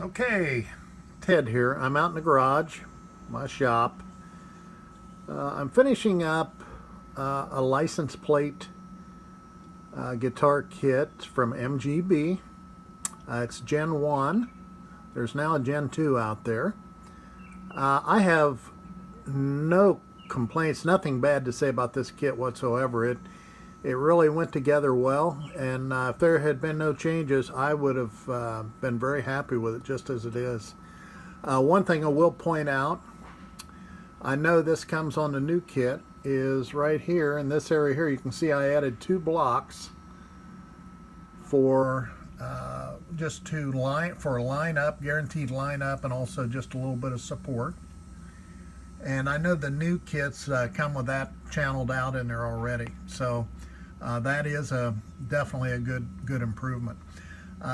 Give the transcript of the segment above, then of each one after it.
Okay, Ted here. I'm out in the garage, my shop. I'm finishing up a license plate guitar kit from MGB. It's Gen 1. There's now a Gen 2 out there. I have no complaints, nothing bad to say about this kit whatsoever. It really went together well, and if there had been no changes, I would have been very happy with it just as it is. One thing I will point out, I know this comes on the new kit, is right here in this area here. You can see I added 2 blocks for just to line up, guaranteed line up, and also just a little bit of support. And I know the new kits come with that channeled out in there already, so that is definitely a good improvement.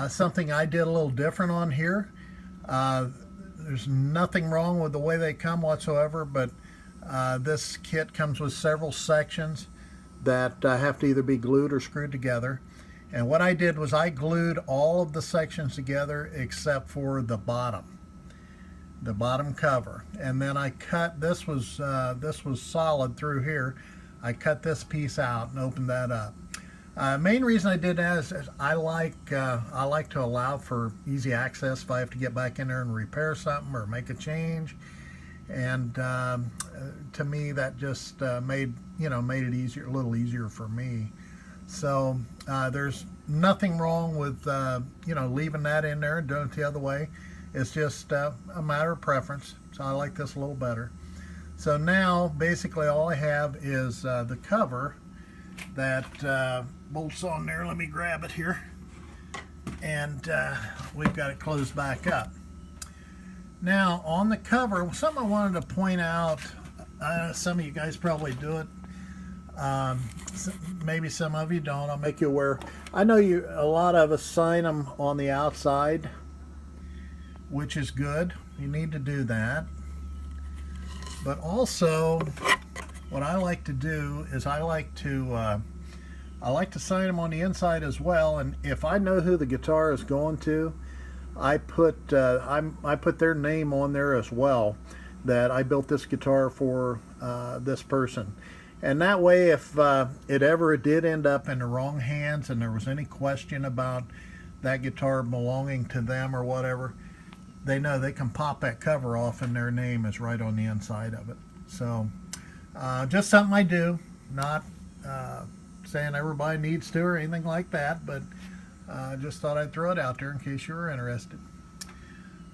Something I did a little different on here. There's nothing wrong with the way they come whatsoever, but this kit comes with several sections that have to either be glued or screwed together. And what I did was I glued all of the sections together except for the bottom cover, and then I cut this was solid through here. I cut this piece out and opened that up. Main reason I did that is I like to allow for easy access if I have to get back in there and repair something or make a change, and to me that just made it easier, a little easier for me. So there's nothing wrong with leaving that in there and doing it the other way. It's just a matter of preference. So I like this a little better. So now basically all I have is the cover that bolts on there. Let me grab it here, and we've got it closed back up. Now on the cover, something I wanted to point out, some of you guys probably do it, maybe some of you don't. I'll make you aware. I know a lot of us sign them on the outside, which is good. You need to do that. But also, what I like to do is I like to sign them on the inside as well. And if I know who the guitar is going to, I put their name on there as well, that I built this guitar for this person. And that way, if it ever did end up in the wrong hands and there was any question about that guitar belonging to them or whatever, they know they can pop that cover off and their name is right on the inside of it. So just something I do, not saying everybody needs to or anything like that, but just thought I'd throw it out there in case you were interested.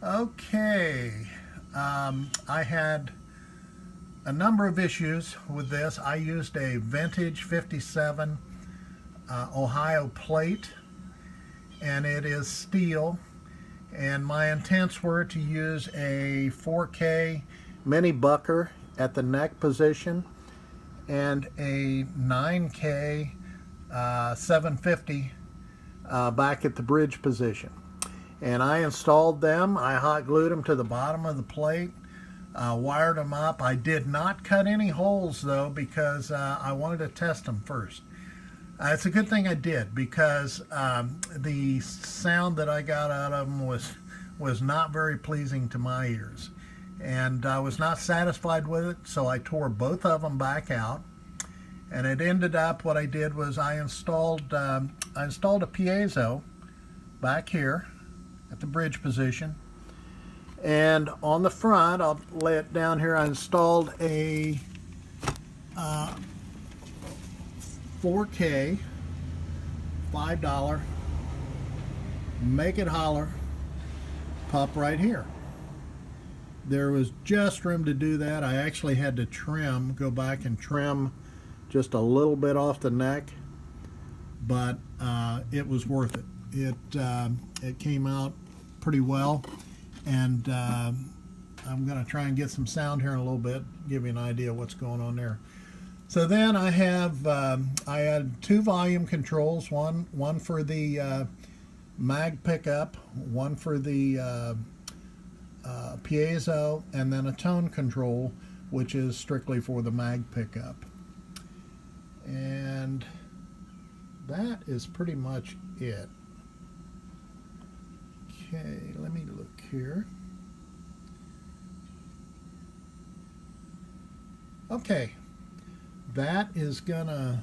Okay, I had a number of issues with this. I used a vintage 57 Ohio plate, and it is steel. And my intents were to use a 4K mini bucker at the neck position and a 9K 750 back at the bridge position. And I installed them. I hot glued them to the bottom of the plate, wired them up. I did not cut any holes though, because I wanted to test them first. It's a good thing I did, because the sound that I got out of them was not very pleasing to my ears, and I was not satisfied with it, so I tore both of them back out. And it ended up, what I did was I installed a piezo back here at the bridge position, and on the front, I'll lay it down here, I installed a 4K $5 Make It Holler pup right here. There was just room to do that. I actually had to go back and trim just a little bit off the neck, but it was worth it. It came out pretty well, and I'm going to try and get some sound here in a little bit, give you an idea of what's going on there. So then I have I had 2 volume controls, one for the mag pickup, one for the piezo, and then a tone control, which is strictly for the mag pickup. And that is pretty much it. Okay, let me look. here. Okay, that is gonna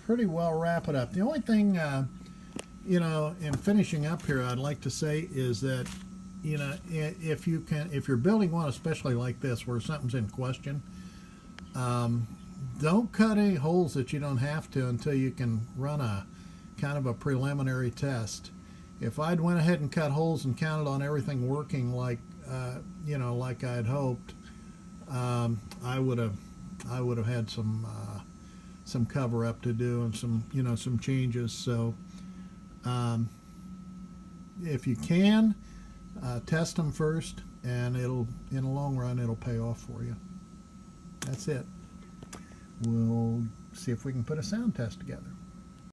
pretty well wrap it up. The only thing, in finishing up here, I'd like to say is that, if you're building one, especially like this, where something's in question, don't cut any holes that you don't have to until you can run a kind of a preliminary test. If I'd went ahead and cut holes and counted on everything working like like I had hoped, I would have had some cover up to do and some changes. So if you can, test them first, and in the long run it'll pay off for you. That's it. We'll see if we can put a sound test together.